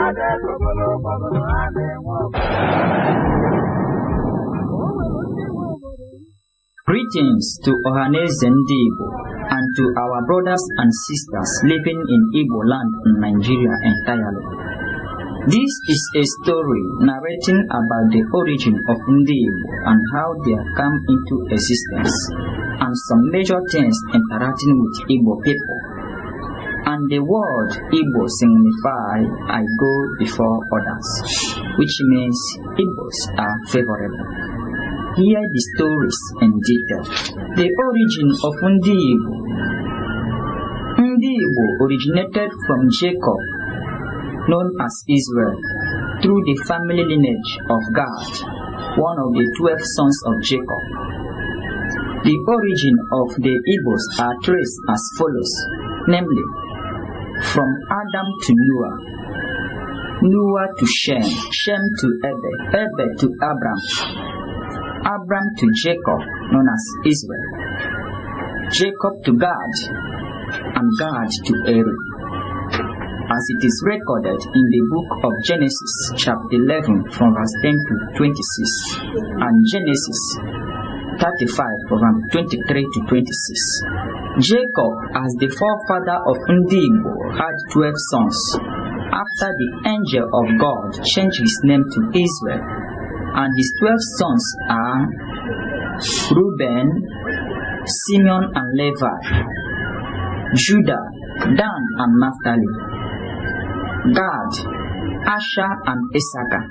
Greetings to Originated and to our brothers and sisters living in Igbo land in Nigeria entirely. This is a story narrating about the origin of Igbo and how they come into existence, and some major things interacting with Igbo people. And the word Igbo signifies I go before others, which means Igbos are favorable. Hear the stories in detail. The origin of Igbo. Igbo originated from Jacob, known as Israel, through the family lineage of Gad, one of the 12 sons of Jacob. The origin of the Igbos are traced as follows, namely, from Adam to Noah, Noah to Shem, Shem to Eber, Eber to Abram, Abram to Jacob, known as Israel, Jacob to Gad, and Gad to Eri. As it is recorded in the book of Genesis, chapter 11, from verse 10 to 26, and Genesis 35, from 23 to 26. Jacob, as the forefather of Igbo, had 12 sons, after the angel of God changed his name to Israel. And his 12 sons are Reuben, Simeon and Levi, Judah, Dan and Naphtali, Gad, Asher and Issachar,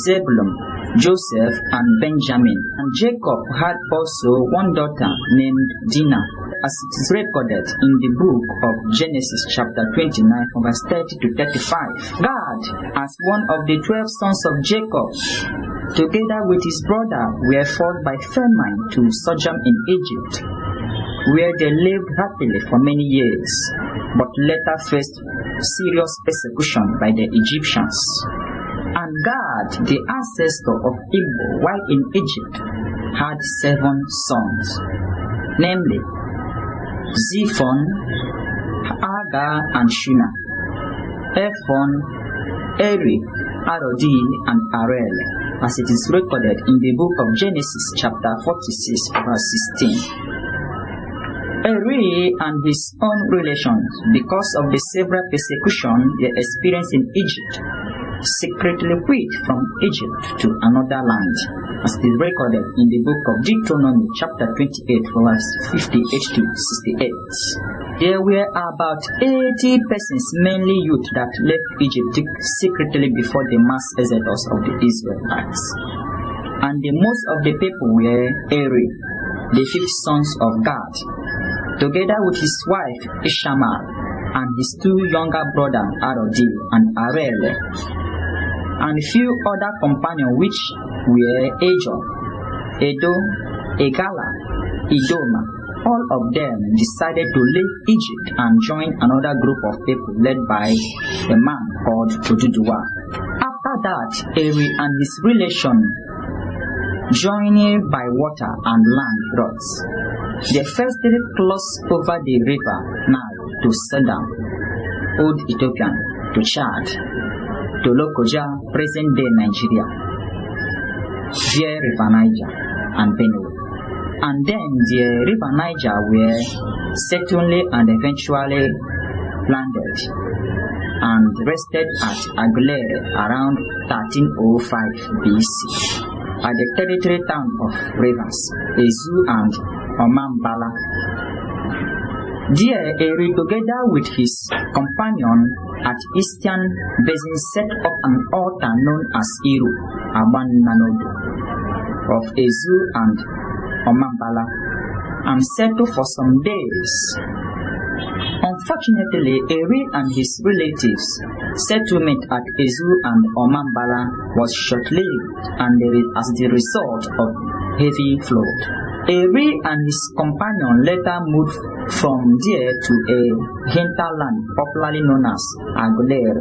Zebulun, Joseph and Benjamin. And Jacob had also one daughter named Dinah, as it is recorded in the book of Genesis chapter 29 from verse 30 to 35. Gad, as one of the 12 sons of Jacob, together with his brother, were forced by famine to sojourn in Egypt, where they lived happily for many years, but later faced serious persecution by the Egyptians. And Gad, the ancestor of Igbo, while in Egypt, had 7 sons, namely Zephon, Agar and Shuna, Ephon, Eri, Arodi, and Arel, as it is recorded in the book of Genesis chapter 46, verse 16. Eri and his own relations, because of the severe persecution they experienced in Egypt, secretly quit from Egypt to another land, as it is recorded in the book of Deuteronomy chapter 28, verse 58 to 68. There were about 80 persons, mainly youth, that left Egypt secretly before the mass exodus of the Israelites. And the most of the people were Eri, the 5th sons of God, together with his wife Ishmael and his 2 younger brothers Arodi and Arel, and a few other companions which were Ejo, Edo, Egala, Idoma. All of them decided to leave Egypt and join another group of people led by a man called Oduduwa. After that, Eri and his relation, joining by water and land routes, they firstly crossed over the river Nile to Sudan, Old Ethiopian, to Chad, to Lokoja, present-day Nigeria, via River Niger and Benue. And then the River Niger were certainly and eventually landed and rested at Aguilera around 1305 BC at the territory town of Rivers, Ezu and Omambala. There, Eri, together with his companion at Eastern Basin, set up an altar known as Iru Abananodo of Ezu and Omambala, and settled for some days. Unfortunately, Eri and his relatives' settlement at Ezu and Omambala was short-lived, and as the result of heavy flood. Eri and his companion later moved from there to a hinterland popularly known as Aguilera,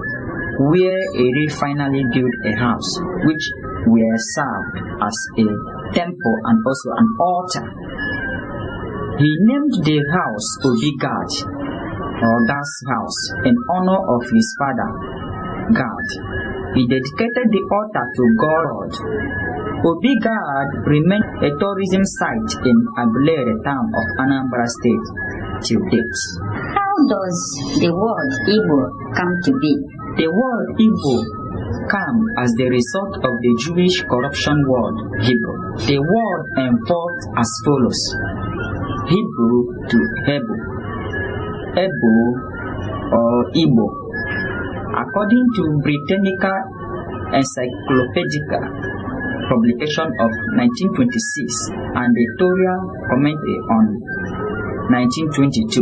where Eri finally built a house which were served as a temple and also an altar. He named the house Odigad, or God's house, in honor of his father, God. He dedicated the altar to God. Obi God remained a tourism site in Aguilera town of Anambra State till date. How does the word Igbo come to be? The word Igbo came as the result of the Jewish corruption word Hebrew. The word evolved as follows: Hebrew to Hebrew, Ebo or Igbo. According to Britannica Encyclopedica publication of 1926 and the Torah commentary on 1922,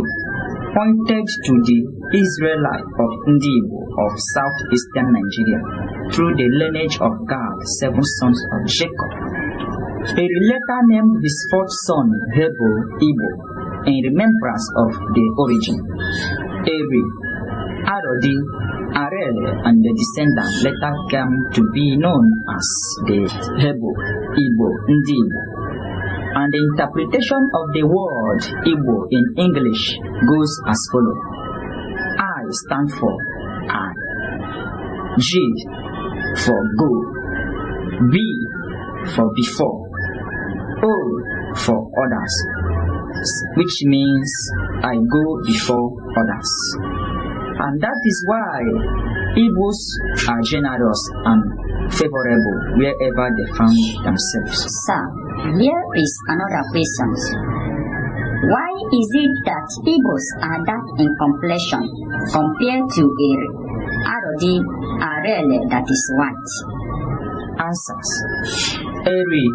pointed to the Israelite of Ndi Igbo of southeastern Nigeria through the lineage of God's 7 sons of Jacob. He later named his 4th son Hebrew Igbo in remembrance of the origin. Eri, Arodi, Arele, and the descendants later came to be known as the Hebrew Igbo Ndi Igbo. And the interpretation of the word Igbo in English goes as follows: I stand for I, G for go, B for before, O for others, which means I go before others. And that is why Igbos are generous and favorable wherever they find themselves. Sir, here is another question. Why is it that Igbos are dark in complexion compared to Arodi, Arele that is white? Answers: Eri,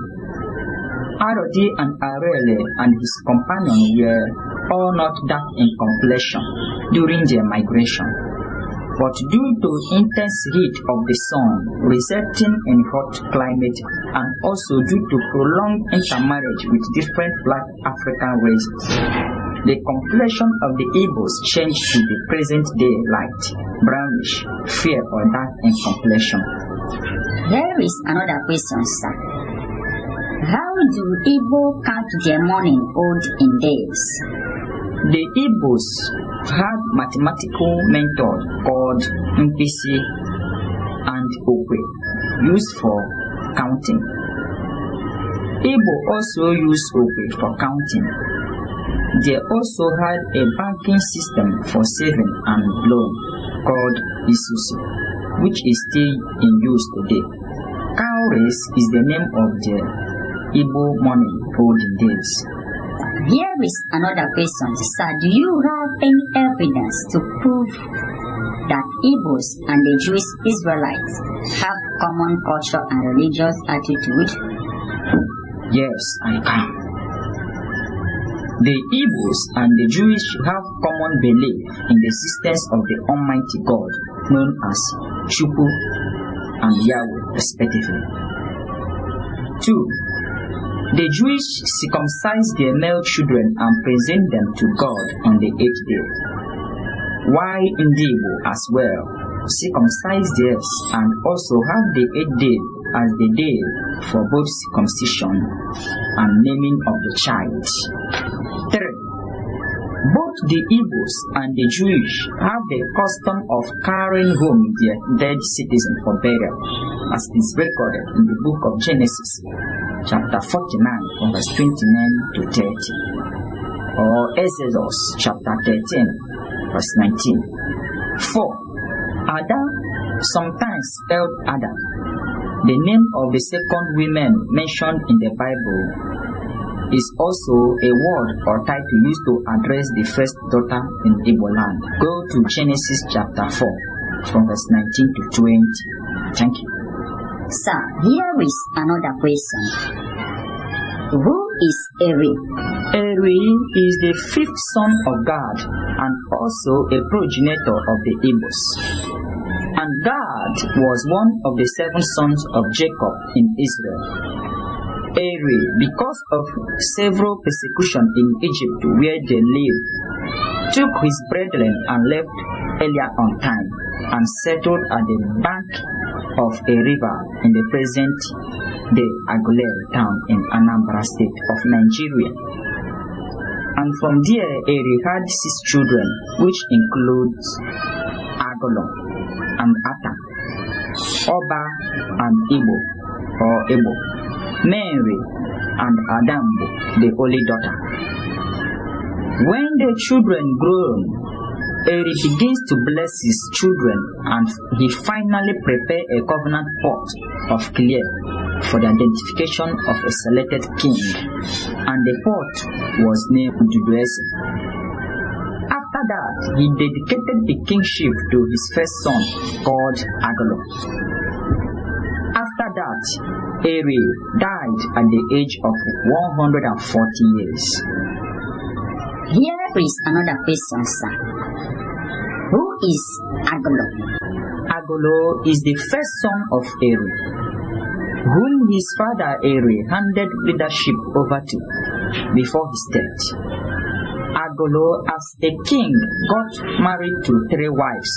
Arodi and Arele and his companion were all not dark in complexion during their migration, but due to intense heat of the sun resulting in hot climate and also due to prolonged intermarriage with different black African races, the complexion of the Igbos changed to the present day light, brownish, fair or dark in complexion. Here is another question, sir. How do Igbo count their morning old in days? The Igbos had mathematical method called Mpisi and Okwe used for counting. Igbo also used Okwe for counting. They also had a banking system for saving and loan called Isusu, which is still in use today. Cowries is the name of the Igbo money olden days. Here is another question. Sir, do you have any evidence to prove that Igbos and the Jewish Israelites have common culture and religious attitude? Yes, I can. The Igbos and the Jewish have common belief in the existence of the Almighty God, known as Chukwu and Yahweh, respectively. 2. The Jewish circumcise their male children and present them to God on the 8th day, while Ndi Igbo as well circumcise theirs and also have the 8th day as the day for both circumcision and naming of the child. 3. Both the Igbos and the Jewish have the custom of carrying home their dead citizen for burial, as is recorded in the book of Genesis, chapter 49, from verse 29 to 30, or Exodus, chapter 13, verse 19. 4. Ada, sometimes spelled Ada, the name of the second woman mentioned in the Bible, is also a word or title used to address the first daughter in Igbo land. Go to Genesis chapter 4, from verse 19 to 20. Thank you. Sir, here is another question. Who is Eri? Eri is the 5th son of God and also a progenitor of the Igbos. And God was one of the 7 sons of Jacob in Israel. Eri, because of several persecutions in Egypt where they lived, took his brethren and left earlier on time and settled at the bank of a river in the present day Aguilera town in Anambra State of Nigeria. And from there Eri had 6 children, which includes Agolon and Ata. Oba and Igbo or Igbo, Mary and Adambo, the only daughter. When the children grow, Eri begins to bless his children, and he finally prepared a covenant pot of clay for the identification of a selected king, and the pot was named Duduese. After that, he dedicated the kingship to his first son, called Agolo. After that, Eri died at the age of 140 years. Here is another question, sir. Who is Agolo? Agolo is the first son of Eri, whom his father Eri handed leadership over to before his death. Agolo, as a king, got married to 3 wives,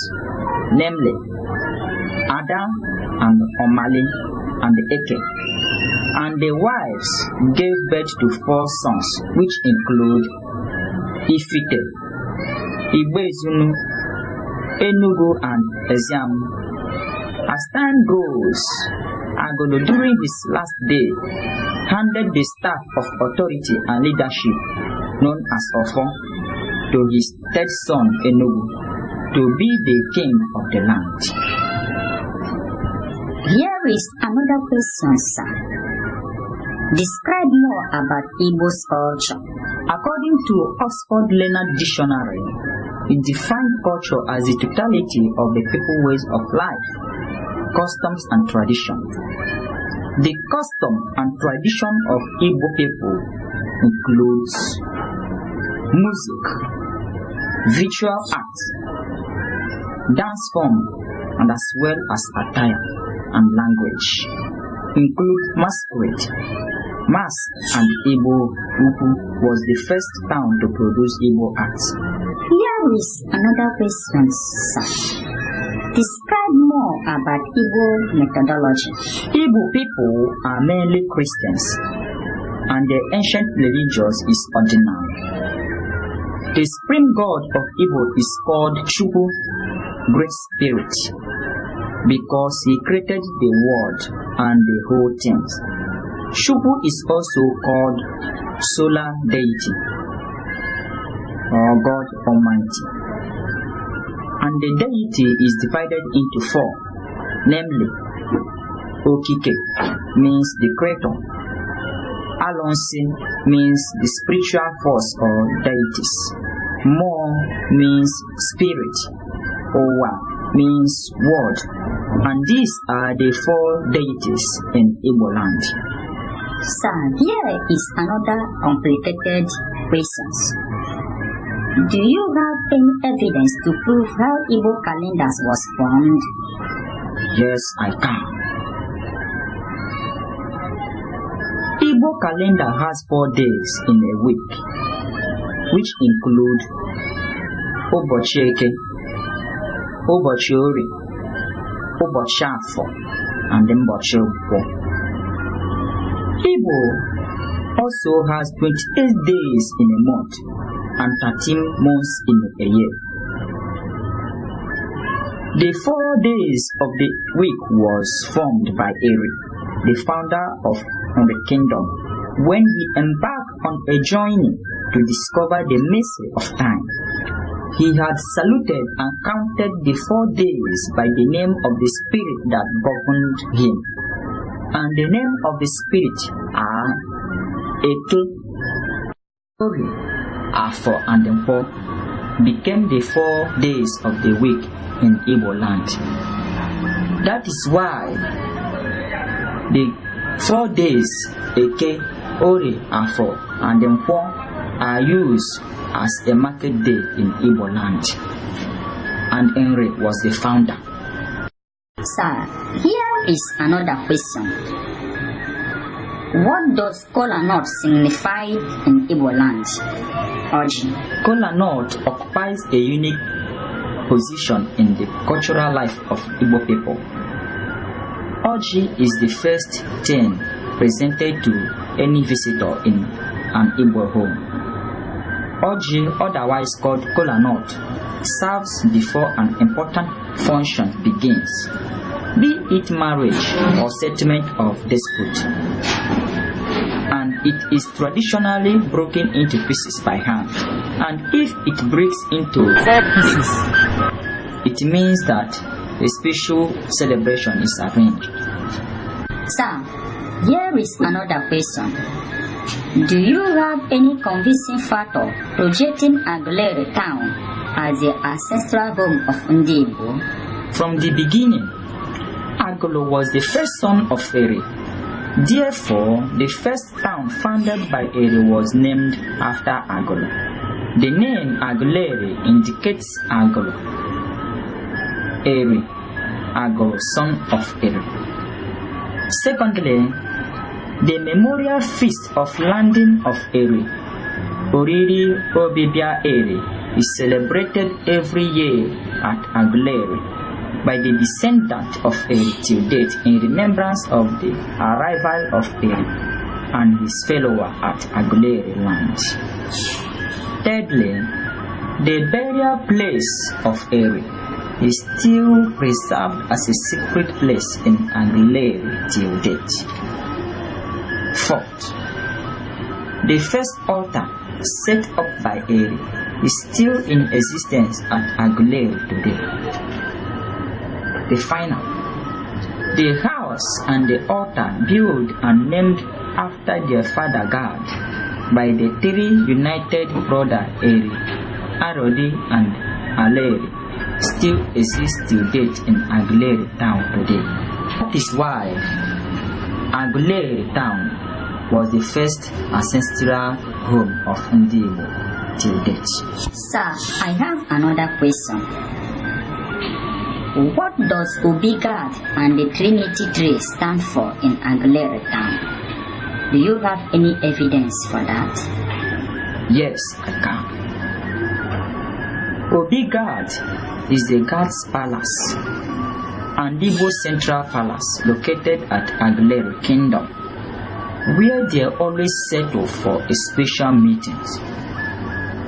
namely Ada and Omali and Eke, and the wives gave birth to 4 sons, which include Ifite, Igbezunu, Enugu, and Eziam. As time goes, Agolo, during his last day, handed the staff of authority and leadership, known as Ofo, to his 3rd son Enugu, to be the king of the land. Here is another question, sir. Describe more about Igbo's culture. According to Oxford Learned Dictionary, it defines culture as the totality of the people's ways of life, customs and tradition. The custom and tradition of Igbo people includes music, visual art, dance form, and as well as attire and language, include masquerade. Mas and Igbo Ukwu was the first town to produce Igbo art. Here is another question, sir. Describe more about Igbo methodology. Igbo people are mainly Christians, and their ancient religion is ordinary. The spring god of Igbo is called Chukwu, Great Spirit, because he created the world and the whole things. Chukwu is also called solar deity or God Almighty, and the deity is divided into 4, namely Okike means the creator, Alonsi means the spiritual force or deities, Mo means spirit, Owa means word, and these are the 4 deities in Igbo land. Sir, here is another complicated question. Do you have any evidence to prove how Igbo calendars was formed? Yes, I can. Igbo calendar has 4 days in a week, which include Ụbọchị Eke, Ụbọchị Orie, Ụbọchị Afọ, and Ụbọchị Nkwọ. Igbo also has 28 days in a month and 13 months in a year. The 4 days of the week was formed by Eri, the founder of the kingdom, when he embarked on a journey to discover the mystery of time. He had saluted and counted the 4 days by the name of the spirit that governed him. And the name of the spirit are Eke, Orie, Afo, and Nkwọ became the 4 days of the week in Igbo land. That is why the 4 days Eke, Orie, Afo, and Nkwọ are used as a market day in Igbo land. And Henry was the founder. Sir, here is another question. What does kola nut signify in Igbo land? Oji. Kola nut occupies a unique position in the cultural life of Igbo people. Oji is the first thing presented to any visitor in an Igbo home. Oji, otherwise called kola nut, serves before an important function begins. be it marriage or settlement of dispute, and it is traditionally broken into pieces by hand. And if it breaks into 4 pieces, it means that a special celebration is arranged. Sir, here is another question. Do you have any convincing factor projecting Aguilera town as the ancestral home of Ndi Igbo? From the beginning, Agolo was the first son of Eri. Therefore, the first town founded by Eri was named after Agolo. The name Aguilera indicates Agolo. Eri, Agolo, son of Eri. Secondly, the memorial feast of landing of Eri, Oriri Obibia Eri, is celebrated every year at Aguilera by the descendant of Eri till date in remembrance of the arrival of Eri and his follower at Aguilera land. Thirdly, the burial place of Eri is still preserved as a secret place in Aguilera till date. Fourth, the first altar set up by Eri is still in existence at Aguilera today. The final, the house and the altar built and named after their father God by the 3 united brothers Eri, Arodi and Aleri still exist till date in Aguilera town today. That is why Aguilera town was the first ancestral home of Ndi Igbo till date. Sir, I have another question. What does Obigad and the Trinity tree stand for in Aguilera town? Do you have any evidence for that? Yes, I can. Obigad is the God's palace and Igbo Central Palace located at Aguilera Kingdom, where they always settle for special meetings.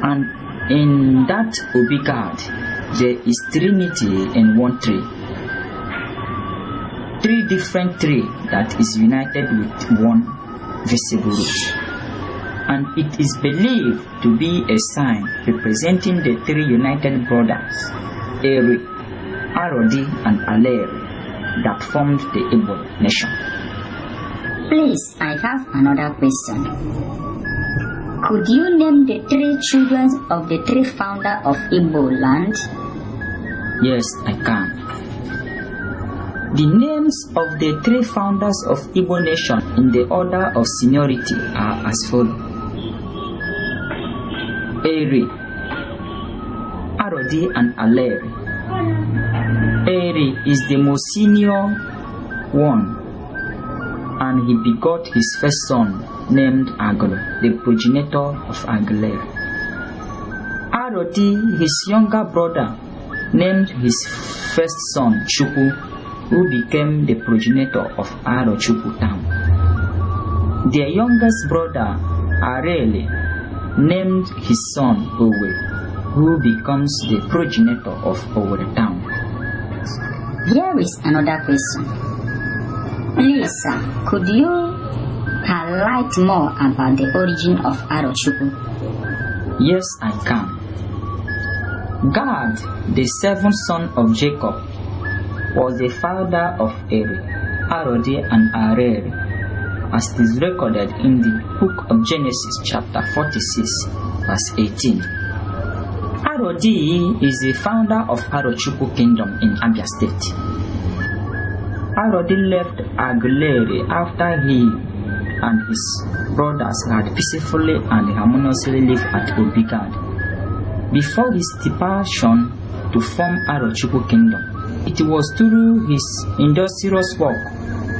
And in that Obigad, there is Trinity in one tree. 3 different trees that is united with one visible root. And it is believed to be a sign representing the 3 united brothers, Eri, Arodi, and Aleri, that formed the Igbo nation. Please, I have another question. Could you name the 3 children of the 3 founders of Igbo land? Yes, I can. The names of the 3 founders of Igbo nation in the order of seniority are as follows. Eri, Arodi, and Aleri. Eri is the most senior one, and he begot his first son named Agolo, the progenitor of Aguilera. Arodi, his younger brother, named his first son Chukwu, who became the progenitor of Arochukwu town. Their youngest brother, Areli, named his son Owe, who becomes the progenitor of Owe town. Here is another question. Please, sir, could you highlight more about the origin of Arochukwu? Yes, I can. Gad, the 7th son of Jacob, was the father of Eri, Arodi, and Areri, as is recorded in the book of Genesis chapter 46, verse 18. Arodi is the founder of Arochukwu Kingdom in Abia State. Arodi left Aguilera after he and his brothers had peacefully and harmoniously lived at Obigad. Before his departure to form Arochukwu Kingdom, it was through his industrious work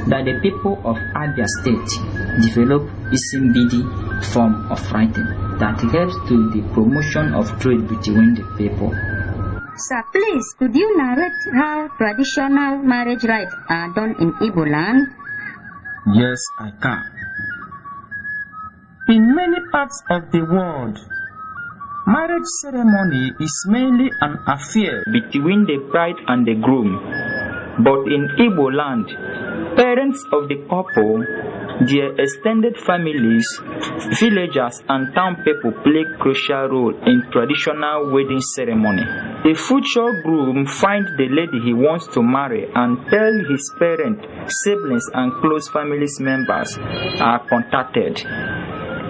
that the people of Abia State developed Isimbidi form of writing that helps to the promotion of trade between the people. Sir, please, could you narrate how traditional marriage rites are done in Igbo land? Yes, I can. In many parts of the world, marriage ceremony is mainly an affair between the bride and the groom. But in Igbo land, parents of the couple, their extended families, villagers and town people play a crucial role in traditional wedding ceremony. The future groom finds the lady he wants to marry and tells his parents, siblings and close family members are contacted.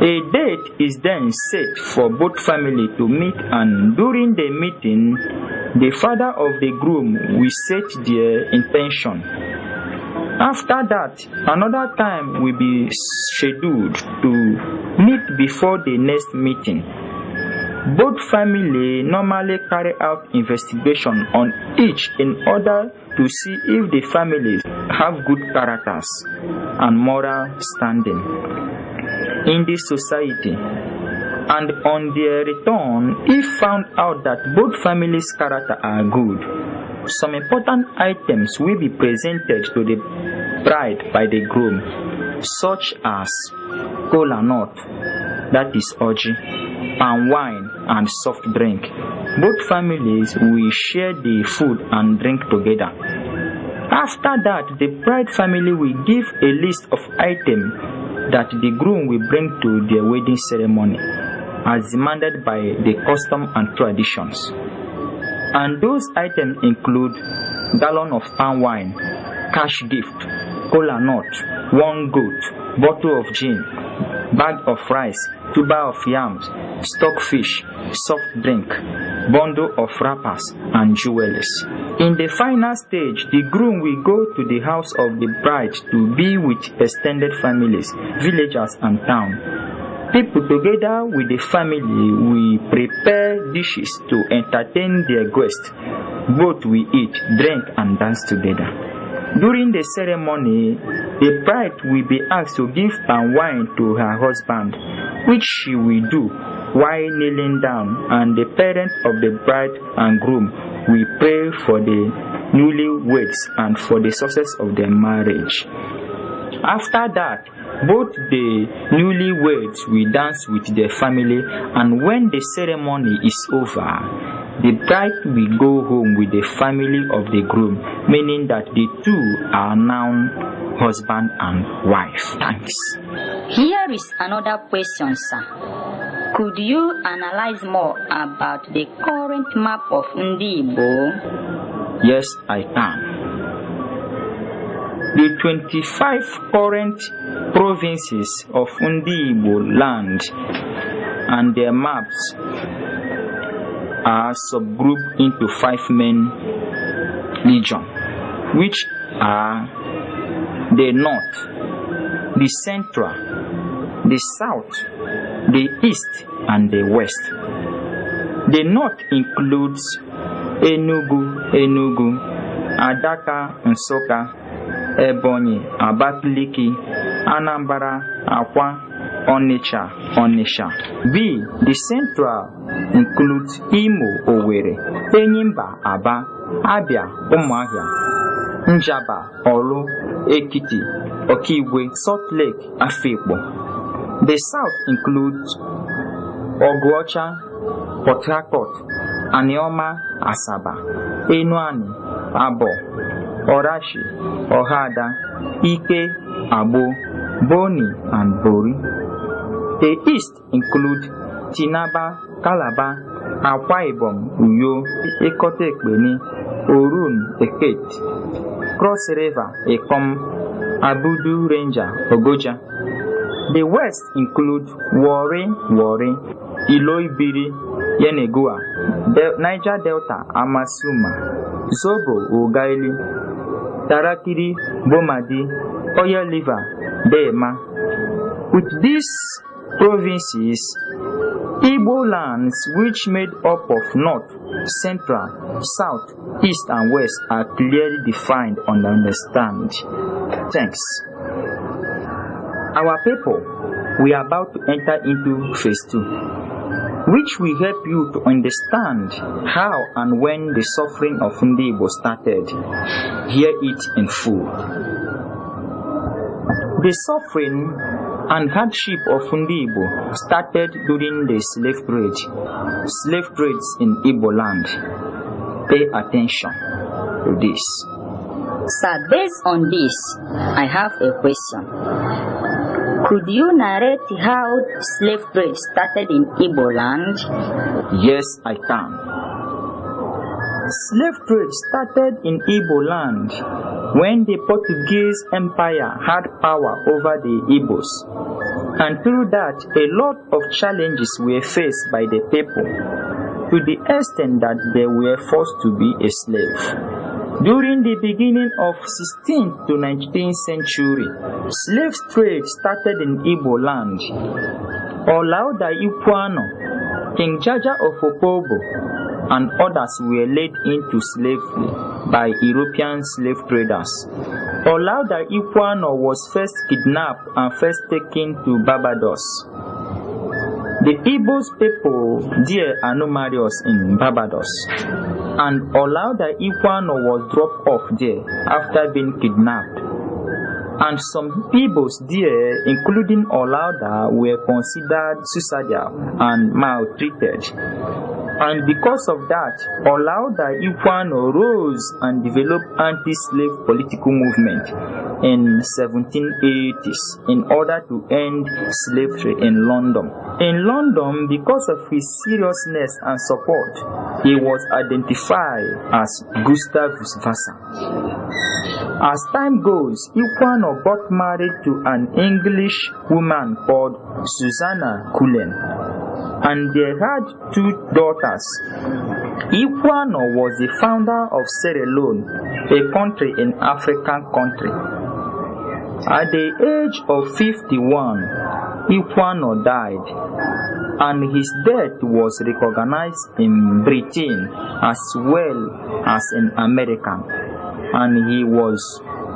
A date is then set for both families to meet, and during the meeting, the father of the groom will set their intention. After that, another time will be scheduled to meet before the next meeting. Both families normally carry out investigation on each in order to see if the families have good characters and moral standing in this society. And on their return, if found out that both families' character are good, some important items will be presented to the bride by the groom, such as kola nut, that is orgy, palm wine and soft drink. Both families will share the food and drink together. After that, the bride family will give a list of items that the groom will bring to their wedding ceremony, as demanded by the custom and traditions. And those items include gallon of palm wine, cash gift, kola nut, 1 goat, bottle of gin, bag of rice, tuber of yams, stockfish, soft drink, bundle of wrappers, and jewelries. In the final stage, the groom will go to the house of the bride to be with extended families, villagers, and town. People together with the family will prepare dishes to entertain their guests. Both will eat, drink, and dance together. During the ceremony, the bride will be asked to give palm wine to her husband, which she will do while kneeling down, and the parents of the bride and groom will pray for the newlyweds and for the success of their marriage. After that, both the newlyweds will dance with their family, and when the ceremony is over, the bride will go home with the family of the groom, meaning that the two are now husband and wife. Thanks. Here is another question, sir. Could you analyze more about the current map of Ndi Igbo? Yes, I can. The 25 current provinces of Ndi Igbo land and their maps are subgrouped into 5 main regions, which are the north, the central, the south, the east, and the west. The north includes Enugu, Adaka, Nsukka, Ebonyi, Abakaliki, Anambra, Akwa, Onitsha. The central includes Imo, Owerri, Enyimba, Aba, Abia, Umuahia, Njaba, Olu, Ekiti, Okigwe, Salt Lake, Afikpo. The south includes Oguocha, Port Harcourt, Anioma, Asaba, Enuani, Abo, Orashi, Ohada, Ike, Abo, Boni, and Bori. The east include Tinaba, Calabar, Akwa Ibom, Uyo, Ekotekbeni, Orun, Eket, Cross River, Ekom, Abudu Ranger, Ogoja. The west include Warri, Iloibiri, Yenegua, Niger Delta, Amasuma, Zobo, Ugaili, Tarakiri, Bomadi, Oya River, Dema. With these provinces, Igbo lands, which made up of north, central, south, east, and west, are clearly defined and understood. Thanks. Our people, we are about to enter into phase 2, which will help you to understand how and when the suffering of Ndi Igbo started. Hear it in full. The suffering and hardship of Ndi Igbo started during the slave trades in Igbo land. Pay attention to this. Sir, based on this, I have a question. Could you narrate how slave trade started in Igbo land? Yes, I can. Slave trade started in Igbo land when the Portuguese Empire had power over the Igbos, and through that a lot of challenges were faced by the people, to the extent that they were forced to be a slave. During the beginning of 16th to 19th century, slave trade started in Igbo land. Olauda Ikwuano, King Jaja of Opobo, and others were led into slavery by European slave traders. Olauda Ikwuano was first kidnapped and first taken to Barbados. The Igbos people there are numerous in Barbados, and Olauda Ikwuano was dropped off there after being kidnapped. And some Igbos there, including Olauda, were considered suicidal and maltreated. And because of that, Olauda Ikwuano rose and developed anti-slave political movement in 1780s in order to end slavery in London. In London, because of his seriousness and support, he was identified as Gustavus Vassa. As time goes, Ikwuano got married to an English woman called Susanna Cullen, and they had 2 daughters. Ikwuano was the founder of Sierra Leone, a country in African country. At the age of 51, Ikwuano died, and his death was recognized in Britain as well as in America, and he was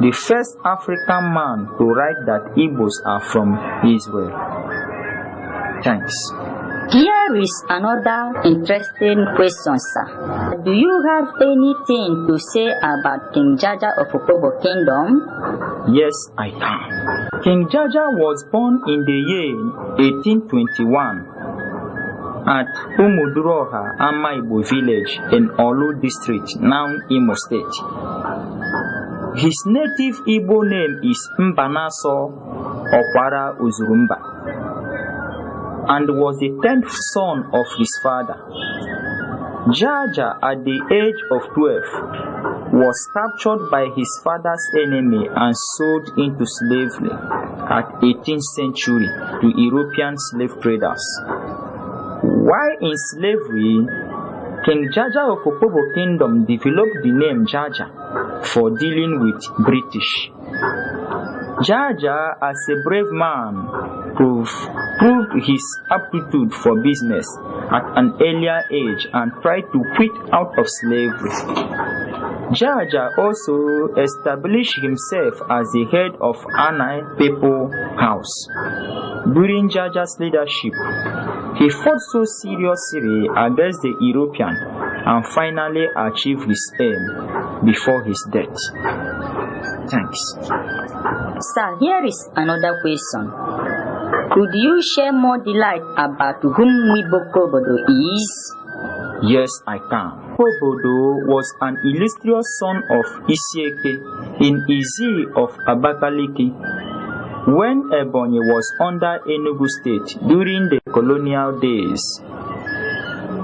the first African man to write that Igbos are from Israel. Thanks. Here is another interesting question, sir. Do you have anything to say about King Jaja of Opobo Kingdom? Yes, I can. King Jaja was born in the year 1821 at Umuduroha, Amaibo village in Olu district, now Imo State. His native Igbo name is Mbanaso Okwara Uzurumba, and was the 10th son of his father. Jaja, at the age of 12, was captured by his father's enemy and sold into slavery at 18th century to European slave traders. While in slavery, King Jaja of Opobo Kingdom developed the name Jaja for dealing with British. Jaja, as a brave man, proved his aptitude for business at an earlier age and tried to quit out of slavery. Jaja also established himself as the head of Anai People House. During Jaja's leadership, he fought so seriously against the European and finally achieved his aim before his death. Thanks. Sir, here is another question. Could you share more delight about whom Wibokobodo is? Yes, I can. Kobodo was an illustrious son of Isieke in Izi of Abakaliki when Ebonyi was under Enugu State during the colonial days.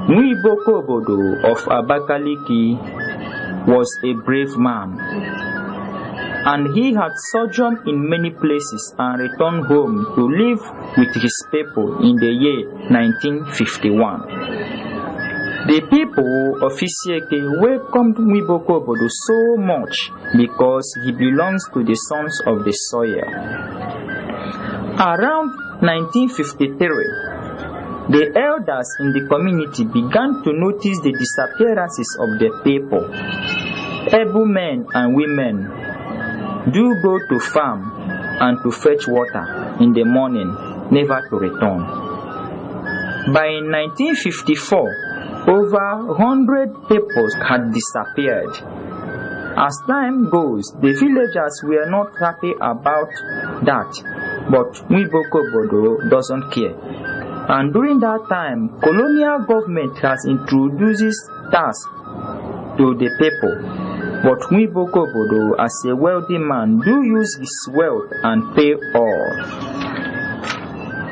Wibokobodo of Abakaliki was a brave man, and he had sojourned in many places and returned home to live with his people in the year 1951. The people of Isieke welcomed Wibokobodo so much because he belongs to the sons of the soil. Around 1953, the elders in the community began to notice the disappearances of the people. Able men and women do go to farm and to fetch water in the morning, never to return. By 1954, over 100 people had disappeared. As time goes, the villagers were not happy about that, but Wibokobodo doesn't care. And during that time, colonial government has introduced tax to the people, But Nwibokobodo, as a wealthy man, do use his wealth and pay all.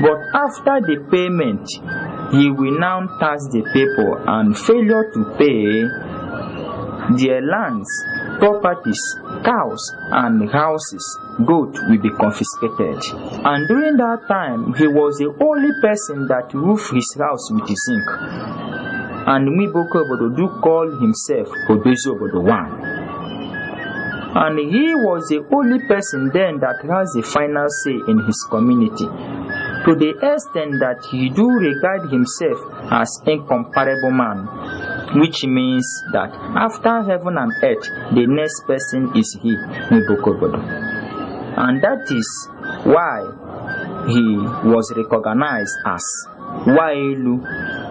But after the payment, he will now tax the people, and failure to pay, their lands, properties, cows, and houses, goat will be confiscated. And during that time, he was the only person that roofed his house with zinc. And Nwibokobodo do call himself Odozobodo I. And he was the only person then that has the final say in his community, to the extent that he do regard himself as incomparable man, which means that after heaven and earth, the next person is he, Nwibokobodo. And that is why he was recognized as Wailu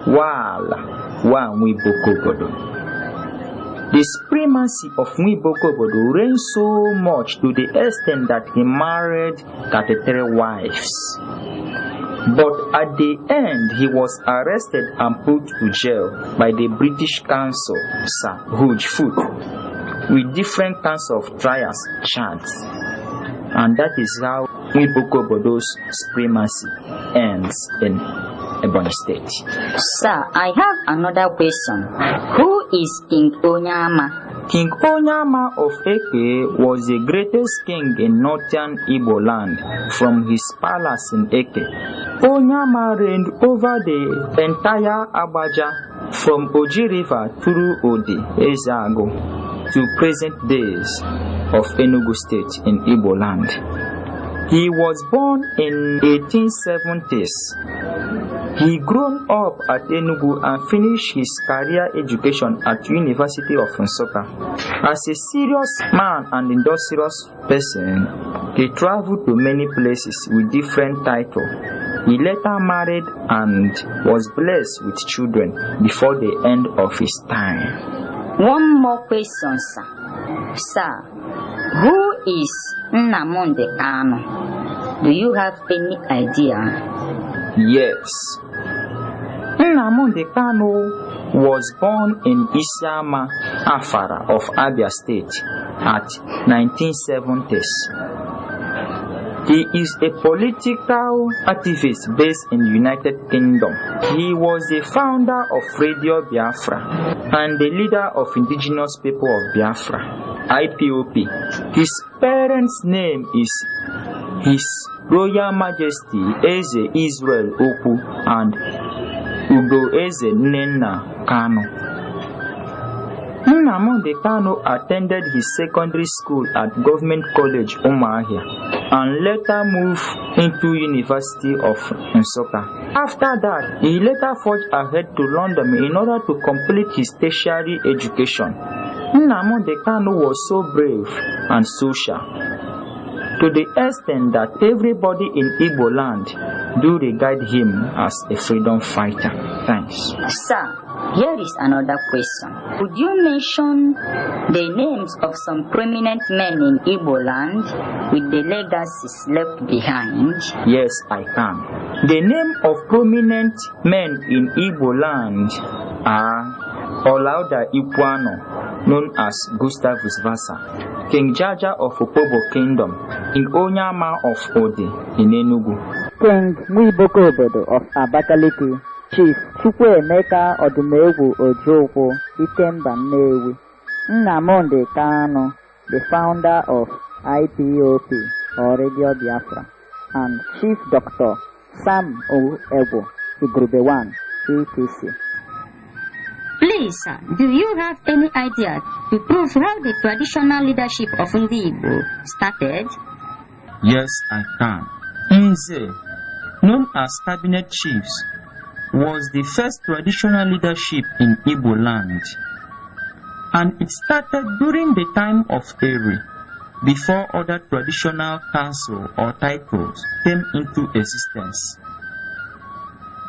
Wala Wa Nwibokobodo. The supremacy of Nwibokobodo reigned so much to the extent that he married 33 wives. But at the end, he was arrested and put to jail by the British Council, Sir Hudgefoot, with different kinds of trials charged. And that is how Nwibokobodo's supremacy ends in Ebonyi State. Sir, I have another question. Who is King Onyama? King Onyama of Eke was the greatest king in northern Igbo land from his palace in Eke. Onyama reigned over the entire Abaja from Oji River through Odi, Ezeago, to present days of Enugu State in Igbo land. He was born in 1870s. He grew up at Enugu and finished his career education at University of Nsukka. As a serious man and industrious person, he traveled to many places with different titles. He later married and was blessed with children before the end of his time. One more question, sir. Sir, who is Nnamdi Kanu? Do you have any idea? Yes. Nnamdi Kanu was born in Isiama, Afara of Abia State at 1970s. He is a political activist based in the United Kingdom. He was the founder of Radio Biafra and the leader of indigenous people of Biafra, IPOP. His parents' name is His Royal Majesty Eze Israel Okwu and Ugo Eze Nnenna Kanu. Nnamdi Kanu attended his secondary school at Government College Umuahia and later moved into University of Nsukka. After that, he later forged ahead to London in order to complete his tertiary education. Nnamdi Kanu was so brave and social, to the extent that everybody in Igbo land do regard him as a freedom fighter. Thanks. Sir, here is another question. Could you mention the names of some prominent men in Igbo land with the legacies left behind? Yes, I can. The name of prominent men in Igbo land are Olauda Ikpuano, known as Gustavus Vasa, King Jaja of Opobo Kingdom, King Onyama of Odi in Enugu, King Nwibokobodo of Abakaliki, Chief Chukwuemeka Odumegwu Ojokwu Ikemba Nnewi, Nnamdi Kanu, the founder of IPOP or Radio Biafra, and Chief Dr. Sam Oegbo Igurube 1, etc. Please, sir, do you have any idea to prove how the traditional leadership of Ndi Igbo started? Yes, I can. Nze, known as Cabinet Chiefs, was the first traditional leadership in Igbo land. And it started during the time of Eri, before other traditional council or titles came into existence.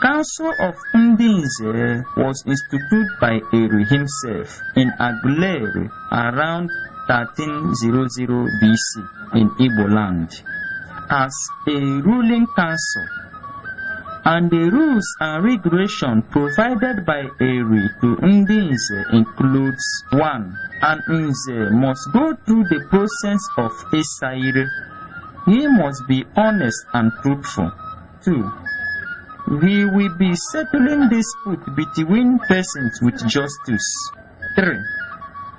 Council of Ndinze was instituted by Eri himself in Aguleri around 1300 BC in Igbo land as a ruling council, and the rules and regulations provided by Eri to Ndi Nze includes 1. An Nze must go through the process of Esaire. He must be honest and truthful. 2. He will be settling dispute between persons with justice. 3.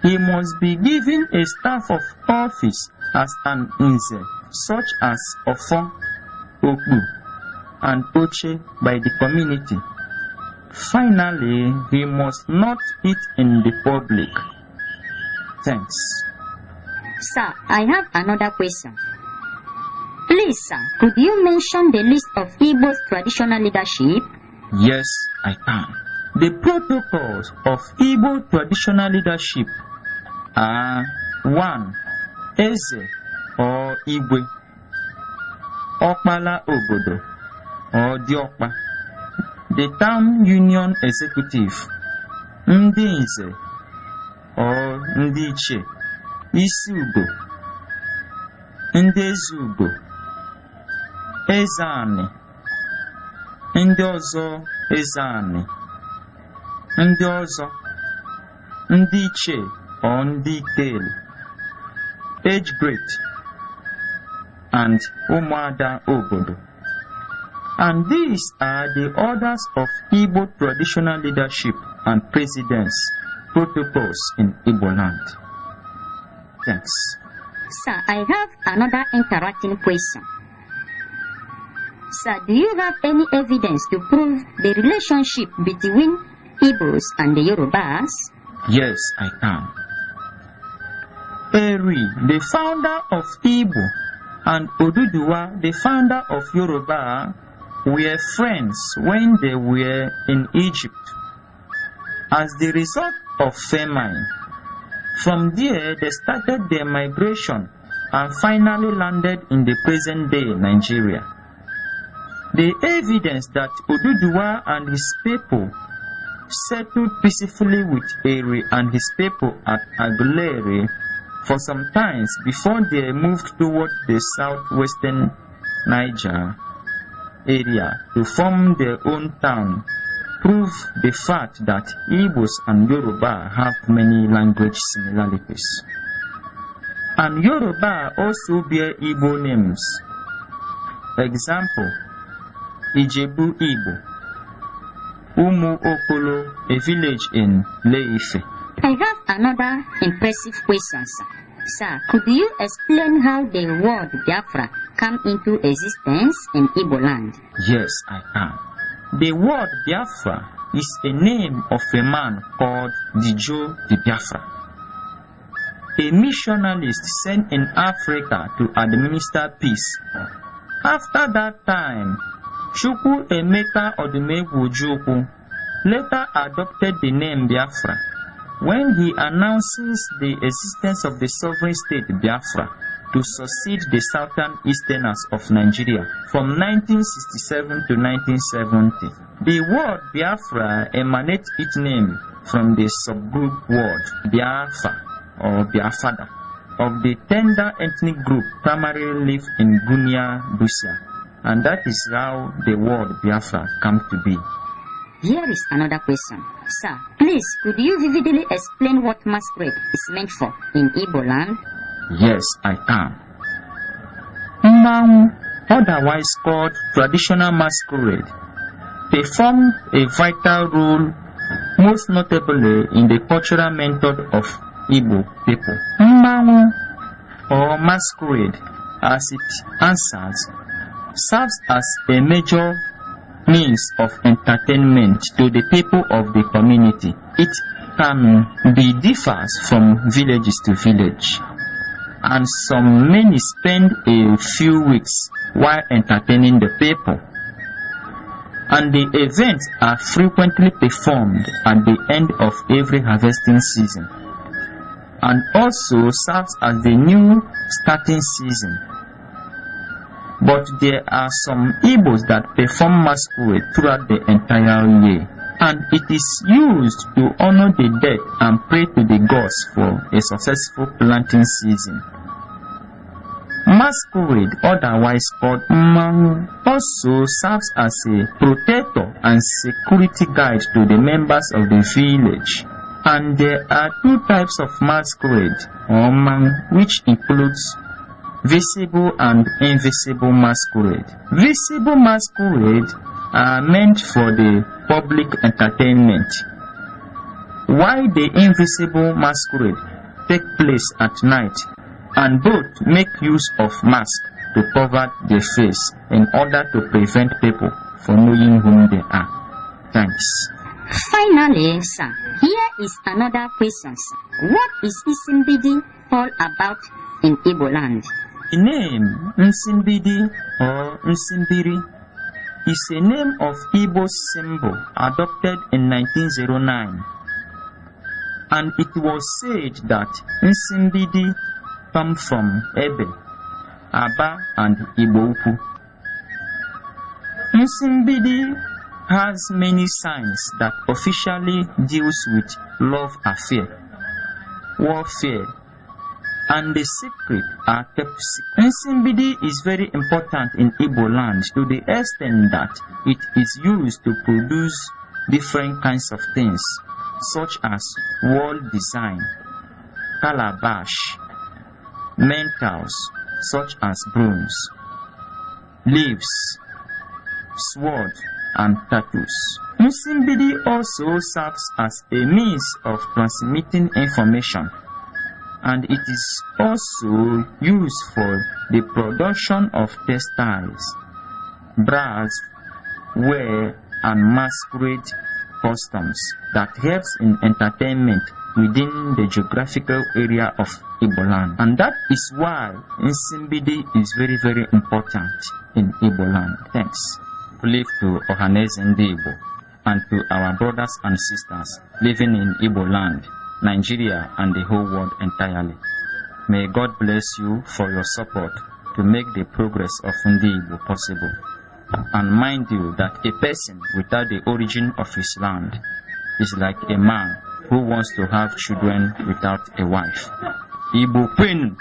He must be given a staff of office as an Nze, such as Ofo, Oku, and Oche by the community. Finally, he must not eat in the public. Thanks. Sir, I have another question. Please, sir, could you mention the list of Igbos traditional leadership? Yes, I can. The protocols of Igbo traditional leadership are 1. Eze or Igwe, Okpala Obodo or Diokpa, the town union executive, Ndi Nze or Ndi Iche, Isi Ugo, Ndị Eze Ugo, Eze Ani, Ndị Ọzọ Eze Ani, Ndị Ọzọ, Ndị Iche or Ndị Ikele, Age Great, and Umuada Obodo. And these are the orders of Igbo traditional leadership and presidents protocols in Igbo land. Thanks. Sir, I have another interacting question. Sir, do you have any evidence to prove the relationship between Igbos and the Yorubas? Yes, I can. Eri, the founder of Igbo, and Oduduwa, the founder of Yoruba, were friends when they were in Egypt. As the result of famine, from there they started their migration and finally landed in the present-day Nigeria. The evidence that Oduduwa and his people settled peacefully with Eri and his people at Aguleri for some time before they moved toward the southwestern Niger area to form their own town prove the fact that Igbos and Yoruba have many language similarities. And Yoruba also bear Igbo names. Example, Ijebu Igbo, Umu Okolo, a village in Leife. I have another impressive question, sir. Sir, could you explain how the word Biafra came into existence in Igbo land? Yes, I can. The word Biafra is a name of a man called Dijo de Biafra, a missionarist sent in Africa to administer peace. After that time, Chukwu Emeka Odumegwu Ojukwu later adopted the name Biafra when he announces the existence of the sovereign state Biafra to succeed the southern easterners of Nigeria from 1967 to 1970. The word Biafra emanates its name from the subgroup word Biafra or Biafada of the Tenda ethnic group primarily live in Guinea, Busia, and that is how the word Biafra came to be. Here is another question. Sir, please, could you vividly explain what masquerade is meant for in Igbo land? Yes, I can. Mmanwu, otherwise called traditional masquerade, perform a vital role, most notably in the cultural method of Igbo people. Mmanwu, or masquerade, as it answers, serves as a major means of entertainment to the people of the community. It can be differs from villages to village, and many spend a few weeks while entertaining the people. And the events are frequently performed at the end of every harvesting season, and also serves as the new starting season. But there are some Igbos that perform masquerade throughout the entire year, and it is used to honor the dead and pray to the gods for a successful planting season. Masquerade, otherwise called Mmanwu, also serves as a protector and security guide to the members of the village. And there are two types of masquerade, or Mmanwu, which includes visible and invisible masquerade. Visible masquerade are meant for the public entertainment, while the invisible masquerade take place at night, and both make use of masks to cover their face in order to prevent people from knowing whom they are. Thanks. Finally, sir, here is another question, sir. What is Isimbidi all about in Igbo land? The name Nsimbidi or Nsimbiri is a name of Igbo symbol adopted in 1909, and it was said that Nsimbidi come from Ebe, Aba, and Igbo Ukwu. Nsimbidi has many signs that officially deals with love affair, warfare, and the secret are kept secret. Nsimbidi is very important in Igbo land to the extent that it is used to produce different kinds of things, such as wall design, calabash, mentals such as brooms, leaves, sword, and tattoos. Nsimbidi also serves as a means of transmitting information, and it is also used for the production of textiles, brass, ware, and masquerade customs that helps in entertainment within the geographical area of Igbo land. And that is why Nsimbidi is very, very important in Igbo land. Thanks. Live to Ohaneze Ndi Igbo and to our brothers and sisters living in Igbo land, Nigeria, and the whole world entirely. May God bless you for your support to make the progress of Ndi Igbo possible. And mind you that a person without the origin of his land is like a man who wants to have children without a wife. Igbo Queen.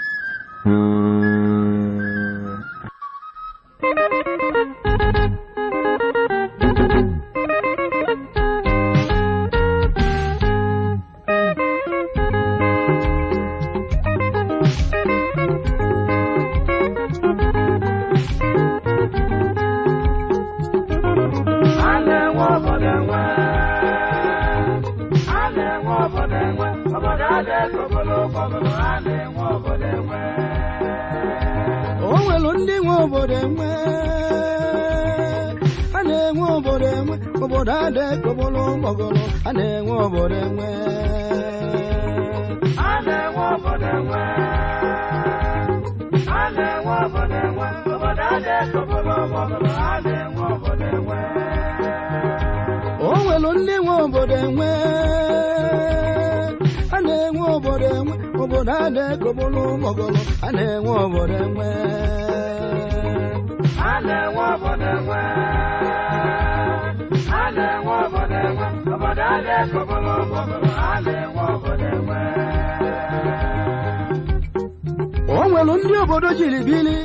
Onwelu ndị obodo jiri bili